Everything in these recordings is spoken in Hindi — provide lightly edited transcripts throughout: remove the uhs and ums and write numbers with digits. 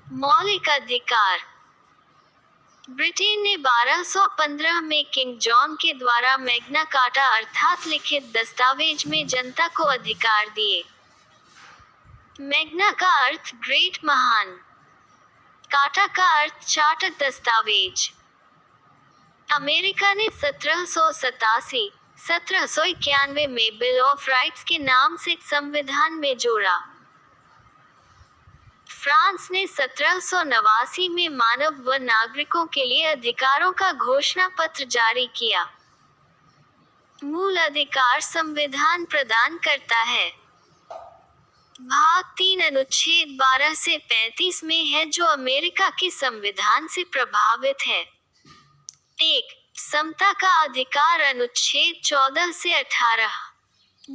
मौलिक अधिकार। ब्रिटेन ने 1215 में किंग जॉन के द्वारा मैग्ना कार्टा अर्थात लिखित दस्तावेज में जनता को अधिकार दिए। मैग्ना का अर्थ ग्रेट महान, कार्टा का अर्थ चार्टर दस्तावेज। अमेरिका ने 1791 में बिल ऑफ राइट्स के नाम से संविधान में जोड़ा। फ्रांस ने 1789 में मानव व नागरिकों के लिए अधिकारों का घोषणा पत्र जारी किया। मूल अधिकार संविधान प्रदान करता है। भाग 3 अनुच्छेद 12 से 35 में है जो अमेरिका के संविधान से प्रभावित है। 1. समता का अधिकार अनुच्छेद 14 से 18।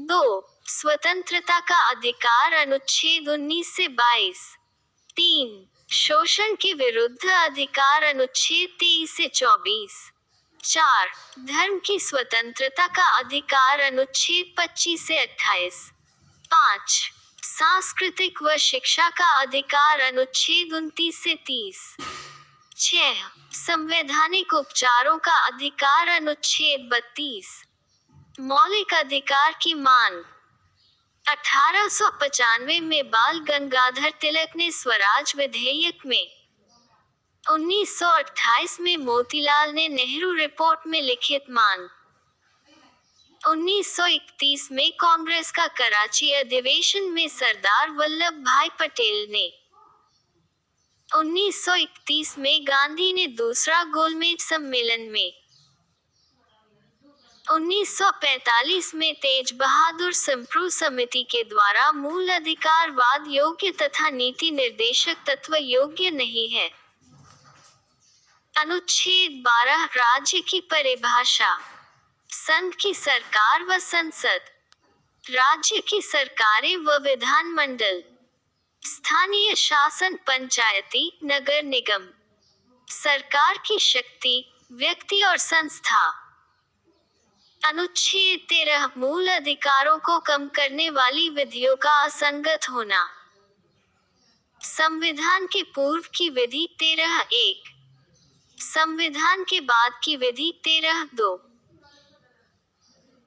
2. स्वतंत्रता का अधिकार अनुच्छेद 19 से 22। 3. शोषण के विरुद्ध अधिकार अनुच्छेद 23 से 24। 4. धर्म की स्वतंत्रता का अधिकार अनुच्छेद 25 से 28। 5. सांस्कृतिक व शिक्षा का अधिकार अनुच्छेद 29 से 30। 6. संवैधानिक उपचारों का अधिकार अनुच्छेद 32। मौलिक अधिकार की मांग। 1895 में बाल गंगाधर तिलक ने स्वराज विधेयक में, 1928 में मोतीलाल ने नेहरू रिपोर्ट में लिखित मांग, 1931 में कांग्रेस का कराची अधिवेशन में सरदार वल्लभ भाई पटेल ने, 1931 में गांधी ने दूसरा गोलमेज सम्मेलन में, 1945 में तेज बहादुर संप्रू समिति के द्वारा मूल अधिकारवाद योग्य तथा नीति निर्देशक तत्व योग्य नहीं है। अनुच्छेद 12 राज्य की परिभाषा। संघ की सरकार व संसद, राज्य की सरकारें व विधानमंडल, स्थानीय शासन पंचायती नगर निगम, सरकार की शक्ति, व्यक्ति और संस्था। अनुच्छेद 13 मूल अधिकारों को कम करने वाली विधियों का असंगत होना। संविधान के पूर्व की विधि 13(1), संविधान के बाद की विधि 13(2).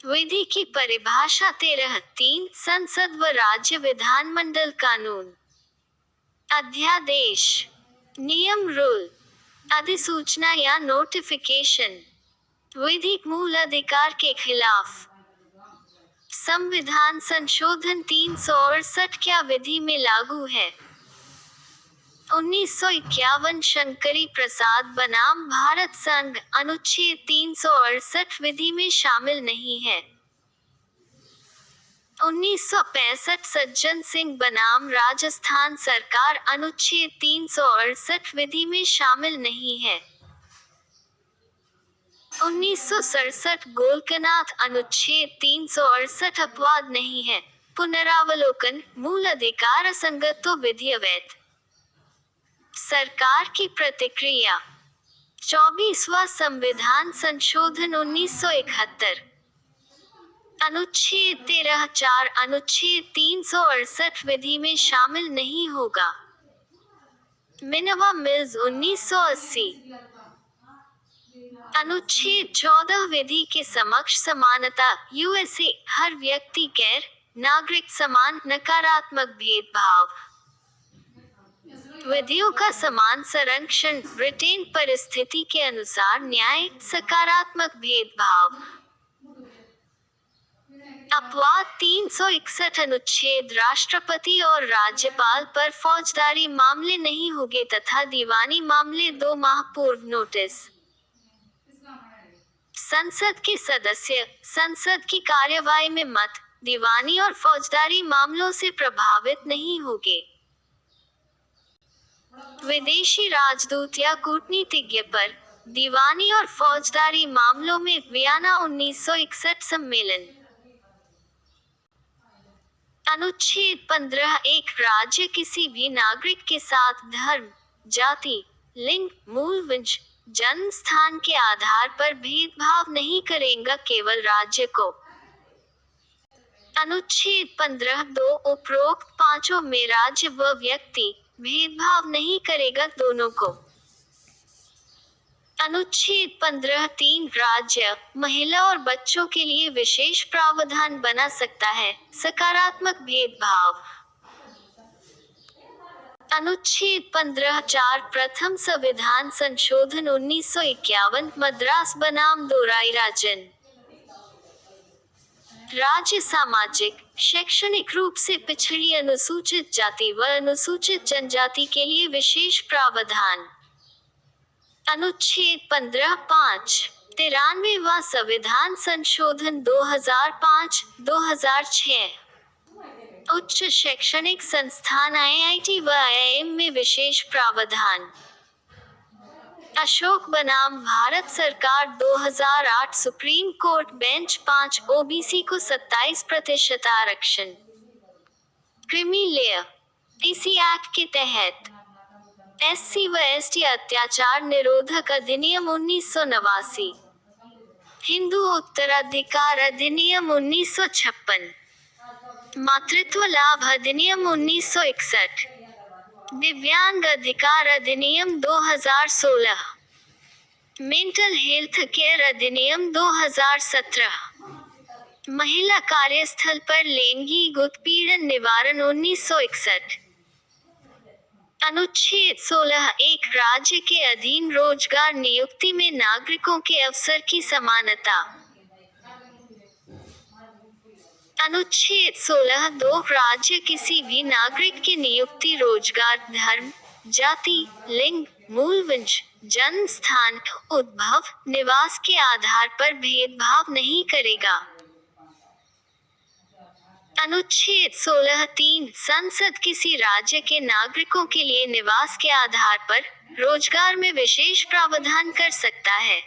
विधि की परिभाषा 13(3) संसद व राज्य विधानमंडल कानून, अध्यादेश, नियम, रूल, अधिसूचना या नोटिफिकेशन। विधि मूल अधिकार के खिलाफ। संविधान संशोधन 368 क्या विधि में लागू है? 1951 शंकरी प्रसाद बनाम भारत संघ अनुच्छेद 368 विधि में शामिल नहीं है। 1965 सज्जन सिंह बनाम राजस्थान सरकार अनुच्छेद 368 विधि में शामिल नहीं है। 1967 गोलकनाथ अनुच्छेद 368 अपवाद नहीं है। पुनरावलोकन, मूल अधिकार असंगत तो विधि अवैध। सरकार की प्रतिक्रिया। 24वां संविधान संशोधन 1971। अनुच्छेद 13(4) अनुच्छेद 368 विधि में शामिल नहीं होगा। मिनवा मिल्स 1980। अनुच्छेद 14 विधि के समक्ष समानता, यूएसए, हर व्यक्ति गैर नागरिक समान, नकारात्मक भेदभाव। विधियों का समान संरक्षण, ब्रिटेन परिस्थिति के अनुसार न्याय, सकारात्मक भेदभाव। अपवाद 361 अनुच्छेद राष्ट्रपति और राज्यपाल पर फौजदारी मामले नहीं होंगे तथा दीवानी मामले 2 माह पूर्व नोटिस। संसद के सदस्य संसद की कार्यवाही में मत, दीवानी और फौजदारी मामलों से प्रभावित नहीं होंगे। विदेशी राजदूत या कूटनीतिज्ञ पर दीवानी और फौजदारी मामलों में वियना 1961 सम्मेलन। अनुच्छेद 15(1) राज्य किसी भी नागरिक के साथ धर्म, जाति, लिंग, मूल वंश, जन्म स्थान के आधार पर भेदभाव नहीं करेगा, केवल राज्य को। अनुच्छेद 15(2) उपरोक्त पांचों में राज्य व व्यक्ति, भेदभाव नहीं करेगा दोनों को। अनुच्छेद 15(3) राज्य, महिला और बच्चों के लिए विशेष प्रावधान बना सकता है, सकारात्मक भेदभाव। अनुच्छेद 15(4) प्रथम संविधान संशोधन 1951 मद्रास बनाम दोराईराजन। राज्य सामाजिक, शैक्षणिक रूप से पिछड़ी अनुसूचित जाति व अनुसूचित जनजाति के लिए विशेष प्रावधान। अनुच्छेद 15(5) 93वां संविधान संशोधन 2005, 2006। उच्च शैक्षणिक संस्थान IIT व IIM में विशेष प्रावधान। अशोक बनाम भारत सरकार 2008 सुप्रीम कोर्ट बेंच 5 OBC को 27% आरक्षण। क्रीमी लेयर, इसी एक्ट के तहत SC व ST अत्याचार निरोधक अधिनियम 1989, हिंदू उत्तराधिकार अधिनियम 1956, मातृत्व लाभ अधिनियम 1961, दिव्यांग अधिकार अधिनियम 2016, मेंटल हेल्थ केयर अधिनियम 2017, महिला कार्यस्थल पर लैंगिक उत्पीड़न निवारण 1961। अनुच्छेद 16(1) राज्य के अधीन रोजगार नियुक्ति में नागरिकों के अवसर की समानता। अनुच्छेद 16(2) राज्य किसी भी नागरिक की नियुक्ति रोजगार, धर्म, जाति, लिंग, मूल वंश, जन्म स्थान, उद्भव, निवास के आधार पर भेदभाव नहीं करेगा। अनुच्छेद 16(3) संसद किसी राज्य के नागरिकों के लिए निवास के आधार पर रोजगार में विशेष प्रावधान कर सकता है।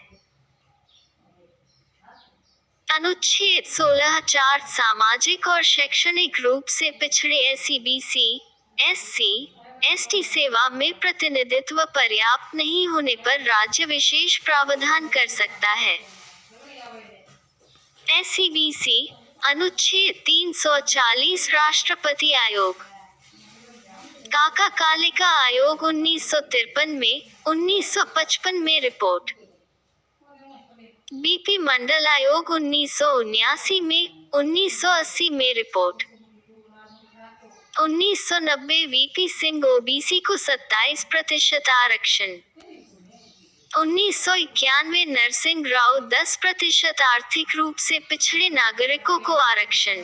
अनुच्छेद 16(4) सामाजिक और शैक्षणिक रूप से पिछड़े SC, BC, SC, ST सेवा में प्रतिनिधित्व पर्याप्त नहीं होने पर राज्य विशेष प्रावधान कर सकता है। SC, BC, अनुच्छेद 340 राष्ट्रपति आयोग, काका कालिका आयोग 1953 में, 1955 में रिपोर्ट, BP मंडल आयोग 1979 में, 1980 में रिपोर्ट, 1990 VP सिंह OBC को 27% आरक्षण, 1991 नरसिंह राव 10% आर्थिक रूप से पिछड़े नागरिकों को आरक्षण।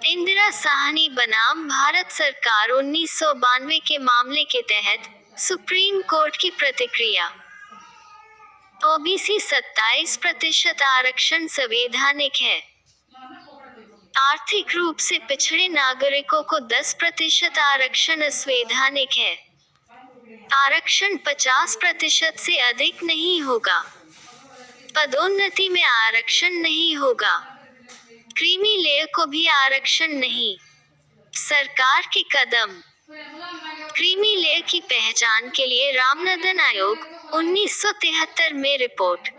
इंदिरा साहनी बनाम भारत सरकार 1992 के मामले के तहत सुप्रीम कोर्ट की प्रतिक्रिया। OBC 27% आरक्षण संवैधानिक है। आर्थिक रूप से पिछड़े नागरिकों को 10% आरक्षण असंवैधानिक है। आरक्षण 50% से अधिक नहीं होगा। पदोन्नति में आरक्षण नहीं होगा। क्रीमी लेयर को भी आरक्षण नहीं। सरकार के कदम। क्रीमी लेयर की पहचान के लिए रामनंदन आयोग 1973 में रिपोर्ट।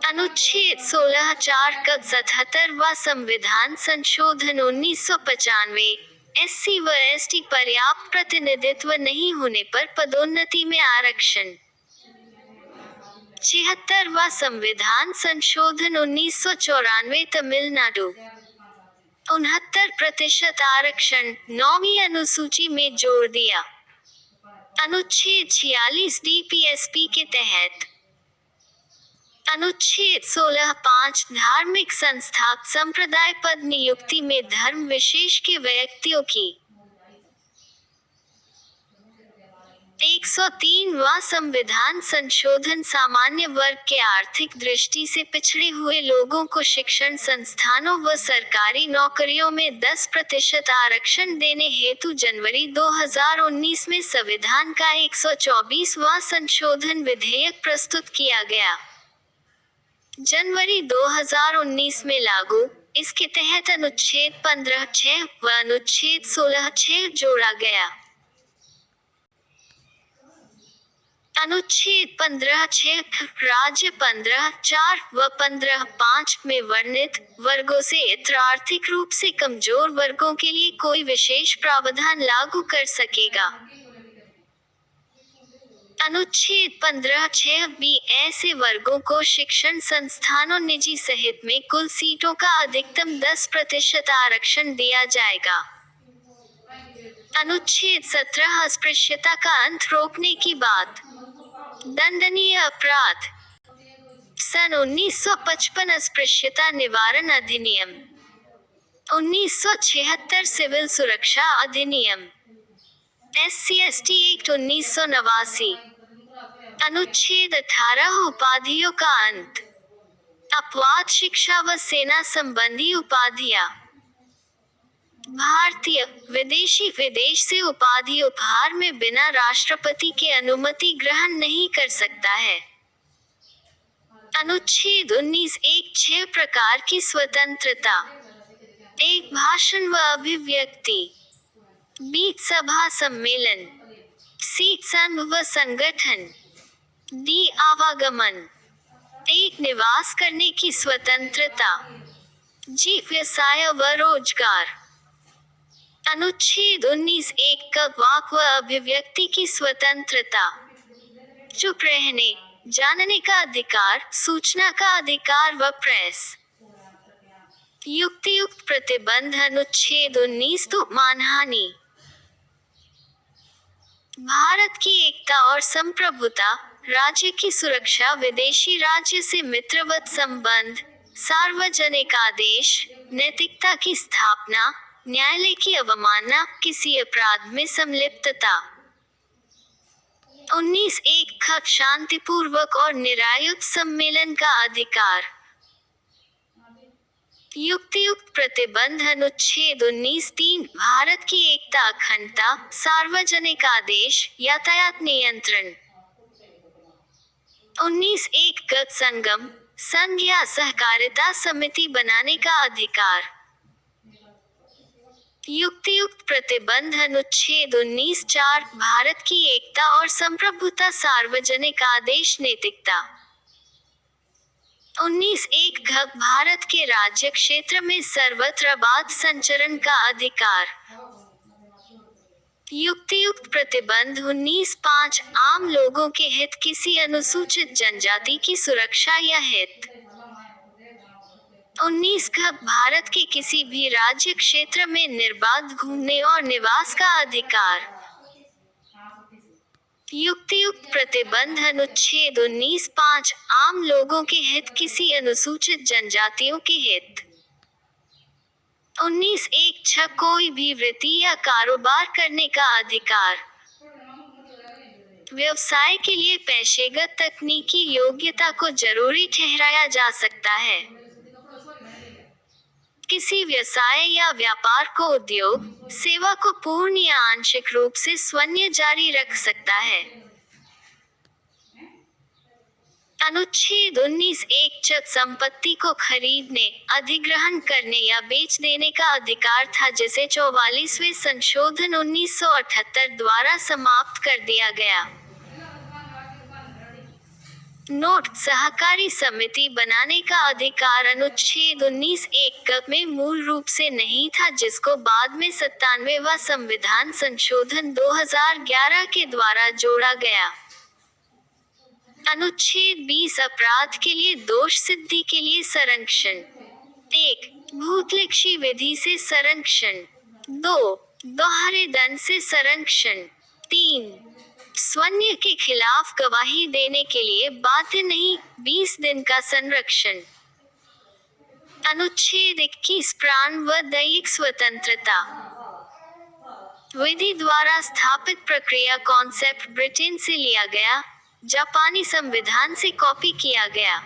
अनुच्छेद 16(4) का 77वां संविधान संशोधन 1995 SC व ST पर्याप्त प्रतिनिधित्व नहीं होने पर पदोन्नति में आरक्षण। 76वां संविधान संशोधन 1994 तमिलनाडु 69% आरक्षण 9वीं अनुसूची में जोड़ दिया। अनुच्छेद 46 DPSP के तहत। अनुच्छेद 16(5) धार्मिक संस्था संप्रदाय पद नियुक्ति में धर्म विशेष के व्यक्तियों की। 103वां संविधान संशोधन सामान्य वर्ग के आर्थिक दृष्टि से पिछड़े हुए लोगों को शिक्षण संस्थानों व सरकारी नौकरियों में 10% आरक्षण देने हेतु जनवरी 2019 में संविधान का 124वां संशोधन विधेयक प्रस्तुत किया गया। जनवरी 2019 में लागू। इसके तहत अनुच्छेद 15(6) व अनुच्छेद 16(6) जोड़ा गया। अनुच्छेद 15(6) राज्य 15(4) व 15(5) में वर्णित वर्गों से इतर आर्थिक रूप से कमजोर वर्गों के लिए कोई विशेष प्रावधान लागू कर सकेगा। अनुच्छेद 15(6)(b) ऐसे वर्गों को शिक्षण संस्थानों निजी सहित में कुल सीटों का अधिकतम 10% आरक्षण दिया जाएगा। अनुच्छेद 17 अस्पृश्यता का अंत रोकने की बात। दंडनीय अपराध। सन 1955 अस्पृश्यता निवारण अधिनियम। 1976 सिविल सुरक्षा अधिनियम। SC/ST act 1989। अनुच्छेद 18 उपाधियों का अंत। अपवाद शिक्षा व सेना संबंधी उपाधियां। भारतीय, विदेशी विदेश से उपाधि उपहार में बिना राष्ट्रपति के अनुमति ग्रहण नहीं कर सकता है। अनुच्छेद 19(1)(6) प्रकार की स्वतंत्रता। 1 भाषण व अभिव्यक्ति। 2 सभा सम्मेलन। C संघ व संगठन। D आवागमन। 1 निवास करने की स्वतंत्रता। G व्यवसाय व रोजगार। अनुच्छेद 19(1) का वाक व अभिव्यक्ति की स्वतंत्रता। चुप रहने, जानने का अधिकार, सूचना का अधिकार व प्रेस। युक्तियुक्त प्रतिबंध। अनुच्छेद 19 तो मानहानि। भारत की एकता और संप्रभुता, राज्य की सुरक्षा, विदेशी राज्य से मित्रवत संबंध, सार्वजनिक आदेश, नैतिकता की स्थापना, न्यायालय की अवमानना, किसी अपराध में संलिप्तता। 19(1) खक शांतिपूर्वक और निरायुक्त सम्मेलन का अधिकार। युक्तियुक्त प्रतिबंध। अनुच्छेद 19(3) भारत की एकता, अखंडता, सार्वजनिक आदेश, यातायात नियंत्रण। 19(1) गत संगम, संघ या सहकारिता समिति बनाने का अधिकार। युक्तियुक्त प्रतिबंध। अनुच्छेद 19(4) भारत की एकता और संप्रभुता, सार्वजनिक आदेश, नैतिकता। 19(1) घ भारत के राज्य क्षेत्र में सर्वत्र आबाद संचरण का अधिकार। युक्तियुक्त प्रतिबंध। 19(5) आम लोगों के हित, किसी अनुसूचित जनजाति की सुरक्षा या हित। 19 घ भारत के किसी भी राज्य क्षेत्र में निर्बाध घूमने और निवास का अधिकार। युक्तियुक्त प्रतिबंध। अनुच्छेद 19(5) आम लोगों के हित, किसी अनुसूचित जनजातियों के हित। 19(1) कोई भी वृत्ति या कारोबार करने का अधिकार। व्यवसाय के लिए पेशेगत तकनीकी योग्यता को जरूरी ठहराया जा सकता है। किसी व्यवसाय या व्यापार को उद्योग, सेवा को पूर्ण या आंशिक रूप से स्वयं जारी रख सकता है। अनुच्छेद 19(1) संपत्ति को खरीदने, अधिग्रहण करने या बेच देने का अधिकार था, जिसे 44वें संशोधन 1978 द्वारा समाप्त कर दिया गया। नोट: सहकारी समिति बनाने का अधिकार अनुच्छेद 19(1) में मूल रूप से नहीं था, जिसको बाद में 97वां संविधान संशोधन 2011 के द्वारा जोड़ा गया। अनुच्छेद 20 अपराध के लिए दोष सिद्धि के लिए संरक्षण। 1 भूतलक्षी विधि से संरक्षण। 2 दोहरे दंड से संरक्षण। 3 स्वयं के खिलाफ गवाही देने के लिए बाध्य नहीं, 20 दिन का संरक्षण। अनुच्छेद 21 प्राण व दैहिक स्वतंत्रता। विधि द्वारा स्थापित प्रक्रिया कॉन्सेप्ट ब्रिटेन से लिया गया, जापानी संविधान से कॉपी किया गया।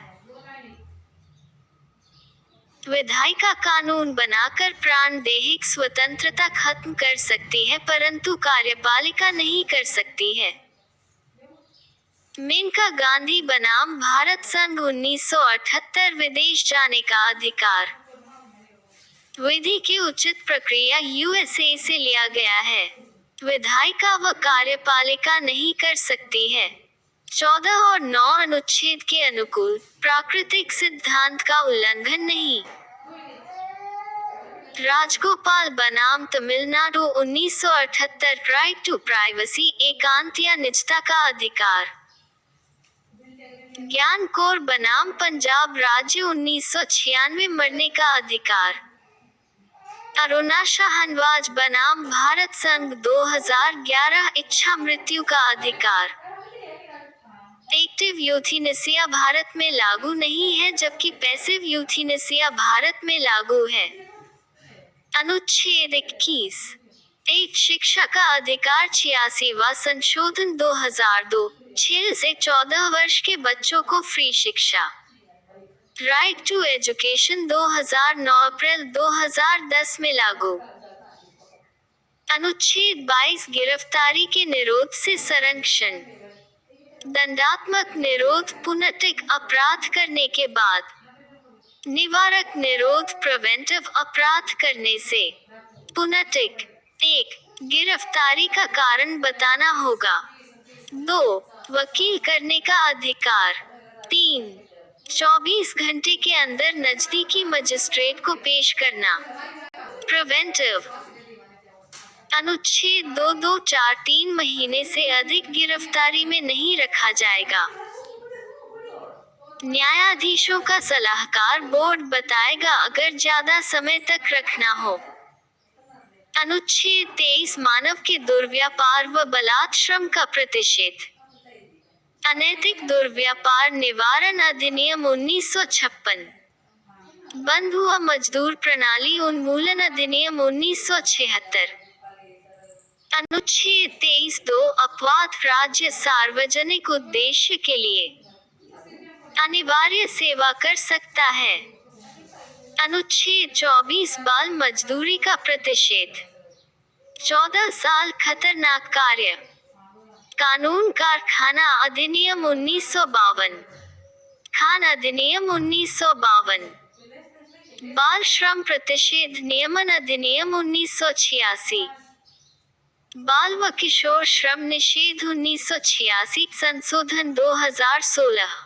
विधायिका कानून बनाकर प्राण दैहिक स्वतंत्रता खत्म कर सकती है, परंतु कार्यपालिका नहीं कर सकती है। मेनका गांधी बनाम भारत संघ 1978 विदेश जाने का अधिकार। विधि की उचित प्रक्रिया USA से लिया गया है। विधायिका व कार्यपालिका नहीं कर सकती है। 14 और 9 अनुच्छेद के अनुकूल प्राकृतिक सिद्धांत का उल्लंघन नहीं। राजगोपाल बनाम तमिलनाडु 1978 राइट टू प्राइवेसी एकांत या निजता का अधिकार। ज्ञान कौर बनाम पंजाब राज्य 1996 मरने का अधिकार। अरुणा शाहनवाज बनाम भारत संघ 2011 इच्छा मृत्यु का अधिकार। एक्टिव यूथेनेसिया भारत में लागू नहीं है जबकि पैसिव यूथेनेसिया भारत में लागू है। अनुच्छेद 21 एक शिक्षा का अधिकार 86वां संशोधन 2002 6 से 14 वर्ष के बच्चों को फ्री शिक्षा। राइट टू एजुकेशन 2009 अप्रैल 2010 में लागू। अनुच्छेद 22 गिरफ्तारी के निरोध से संरक्षण। दंडात्मक निरोध पुनर्टिक अपराध करने के बाद। निवारक निरोध प्रिवेंटिव अपराध करने से। पुनर्टिक 1 गिरफ्तारी का कारण बताना होगा। 2 वकील करने का अधिकार। 3 24 घंटे के अंदर नजदीकी मजिस्ट्रेट को पेश करना। प्रिवेंटिव अनुच्छेद 2243 3 महीने से अधिक गिरफ्तारी में नहीं रखा जाएगा। न्यायाधीशों का सलाहकार बोर्ड बताएगा अगर ज्यादा समय तक रखना हो। अनुच्छेद 23 मानव के दुर्व्यापार व बलात्श्रम का प्रतिषेध। अनैतिक दुर्व्यापार निवारण अधिनियम 1956। बंद हुआ मजदूर प्रणाली उन्मूलन अधिनियम 1976। अनुच्छेद 23(2) अपवाद राज्य सार्वजनिक उद्देश्य के लिए अनिवार्य सेवा कर सकता है। अनुच्छेद 24 बाल मजदूरी का प्रतिषेध। 14 साल खतरनाक कार्य कानून कारखाना अधिनियम 1952। खान अधिनियम 1952। बाल श्रम प्रतिषेध नियमन अधिनियम 1986। बाल व किशोर श्रम निषेध 1986 संशोधन 2016।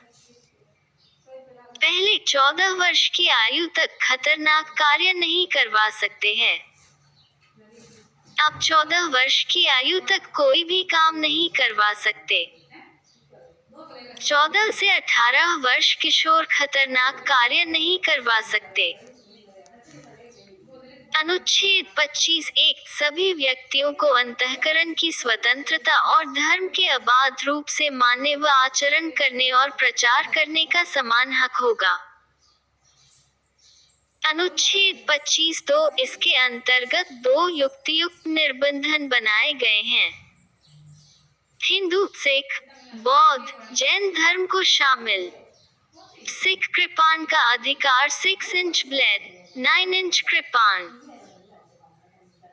पहले 14 वर्ष की आयु तक खतरनाक कार्य नहीं करवा सकते हैं। अब 14 वर्ष की आयु तक कोई भी काम नहीं करवा सकते। 14 से 18 वर्ष किशोर खतरनाक कार्य नहीं करवा सकते। अनुच्छेद 25(1) सभी व्यक्तियों को अंतःकरण की स्वतंत्रता और धर्म के अबाध रूप से मानने व आचरण करने और प्रचार करने का समान हक होगा। अनुच्छेद 25(2) इसके अंतर्गत 2 युक्तियुक्त निर्बंधन बनाए गए हैं। हिंदू, सिख, बौद्ध, जैन धर्म को शामिल। सिख कृपाण का अधिकार 6 इंच ब्लेड, 9 इंच कृपाण।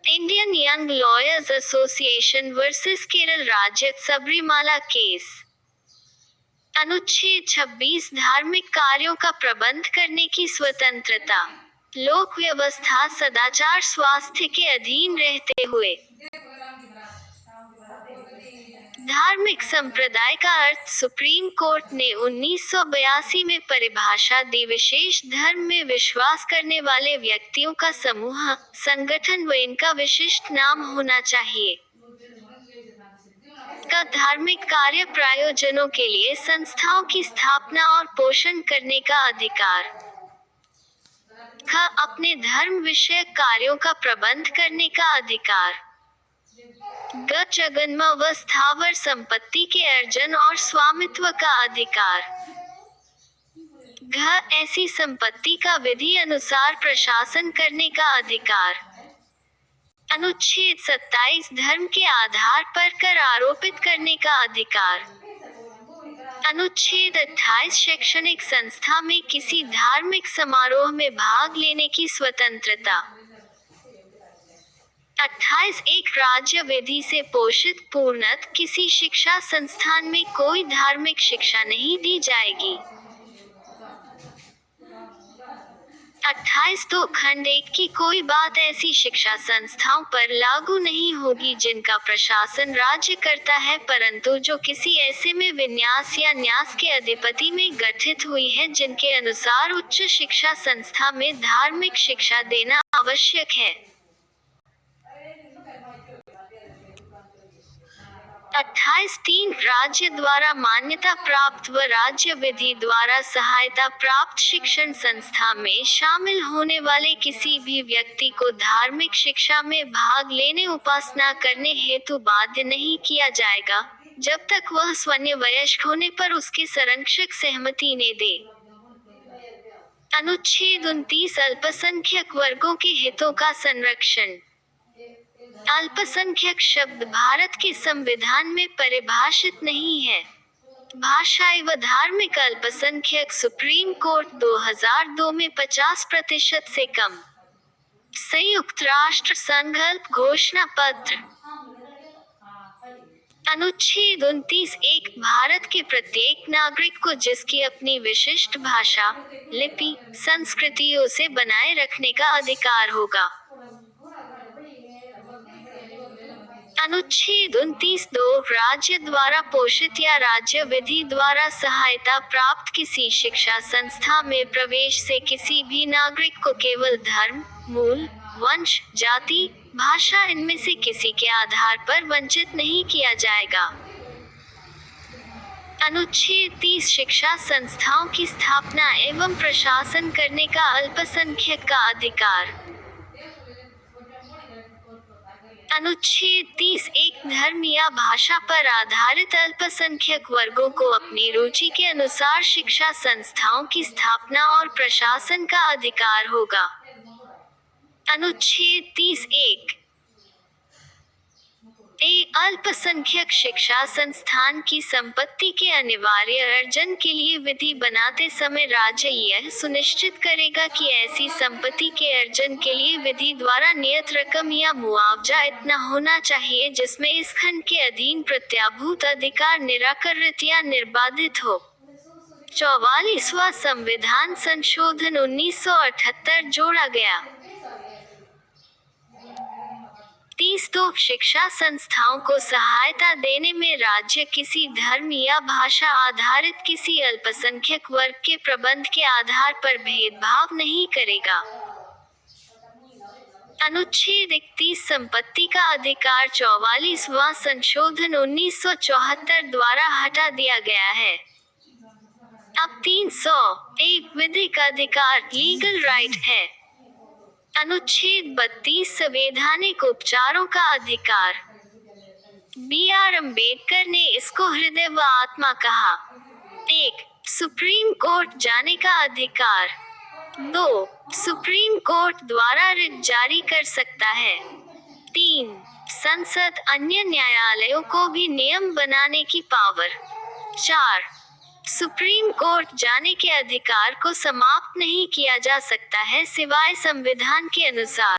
Indian young lawyers association versus Kerala राज्य सबरीमाला केस। अनुच्छेद 26 धार्मिक कार्यों का प्रबंध करने की स्वतंत्रता। लोक व्यवस्था सदाचार स्वास्थ्य के अधीन रहते हुए धार्मिक संप्रदाय का अर्थ सुप्रीम कोर्ट ने 1982 में परिभाषा दी विशेष धर्म में विश्वास करने वाले व्यक्तियों का समूह, संगठन व इनका विशिष्ट नाम होना चाहिए। का धार्मिक कार्य प्रायोजनों के लिए संस्थाओं की स्थापना और पोषण करने का अधिकार। ख अपने धर्म विषयक कार्यों का प्रबंध करने का अधिकार। ग जगन्म व स्थावर संपत्ति के अर्जन और स्वामित्व का अधिकार। घ ऐसी संपत्ति का विधि अनुसार प्रशासन करने का अधिकार। अनुच्छेद 27 धर्म के आधार पर कर आरोपित करने का अधिकार। अनुच्छेद 28 शैक्षणिक संस्था में किसी धार्मिक समारोह में भाग लेने की स्वतंत्रता। 28 एक राज्य विधि से पोषित पूर्णत किसी शिक्षा संस्थान में कोई धार्मिक शिक्षा नहीं दी जाएगी। 28 तो खंड 1 की कोई बात ऐसी शिक्षा संस्थाओं पर लागू नहीं होगी जिनका प्रशासन राज्य करता है, परंतु जो किसी ऐसे में विन्यास या न्यास के अधिपति में गठित हुई है जिनके अनुसार उच्च शिक्षा संस्था में धार्मिक शिक्षा देना आवश्यक है। 28(3) राज्य द्वारा मान्यता प्राप्त व राज्य विधि द्वारा सहायता प्राप्त शिक्षण संस्था में शामिल होने वाले किसी भी व्यक्ति को धार्मिक शिक्षा में भाग लेने उपासना करने हेतु बाध्य नहीं किया जाएगा, जब तक वह स्वयं वयस्क होने पर उसके संरक्षक सहमति ने दे। अनुच्छेद 29 अल्पसंख्यक वर्गों के हितों का संरक्षण। अल्पसंख्यक शब्द भारत के संविधान में परिभाषित नहीं है। भाषाई व धार्मिक अल्पसंख्यक सुप्रीम कोर्ट 2002 में 50% से कम। संयुक्त राष्ट्र संघ अल्प घोषणा पत्र। अनुच्छेद 29(1) भारत के प्रत्येक नागरिक को जिसकी अपनी विशिष्ट भाषा, लिपि, संस्कृतियों से बनाए रखने का अधिकार होगा। अनुच्छेद 29(2) राज्य द्वारा पोषित या राज्य विधि द्वारा सहायता प्राप्त किसी शिक्षा संस्था में प्रवेश से किसी भी नागरिक को केवल धर्म, मूल, वंश, जाति, भाषा इनमें से किसी के आधार पर वंचित नहीं किया जाएगा। अनुच्छेद 30 शिक्षा संस्थाओं की स्थापना एवं प्रशासन करने का अल्पसंख्यक का अधिकार। अनुच्छेद 30(1) धर्म या भाषा पर आधारित अल्पसंख्यक वर्गों को अपनी रुचि के अनुसार शिक्षा संस्थाओं की स्थापना और प्रशासन का अधिकार होगा। अनुच्छेद 30(1) अल्पसंख्यक शिक्षा संस्थान की संपत्ति के अनिवार्य अर्जन के लिए विधि बनाते समय राज्य यह सुनिश्चित करेगा कि ऐसी संपत्ति के अर्जन के लिए विधि द्वारा नियत रकम या मुआवजा इतना होना चाहिए जिसमें इस खंड के अधीन प्रत्याभूत अधिकार निराकृत या निर्बाधित हो। 44वां संविधान संशोधन 1978 जोड़ा गया। 30 तो शिक्षा संस्थाओं को सहायता देने में राज्य किसी धर्म या भाषा आधारित किसी अल्पसंख्यक वर्ग के प्रबंध के आधार पर भेदभाव नहीं करेगा। अनुच्छेद 31 संपत्ति का अधिकार 44वां संशोधन 1974 द्वारा हटा दिया गया है। अब 301 विधिक अधिकार लीगल राइट है। अनुच्छेद 32 संवैधानिक उपचारों का अधिकार। B.R. अम्बेडकर ने इसको हृदय व आत्मा कहा। 1. सुप्रीम कोर्ट जाने का अधिकार। 2. सुप्रीम कोर्ट द्वारा रिट जारी कर सकता है। 3. संसद अन्य न्यायालयों को भी नियम बनाने की पावर। 4. सुप्रीम कोर्ट जाने के अधिकार को समाप्त नहीं किया जा सकता है सिवाय संविधान के अनुसार।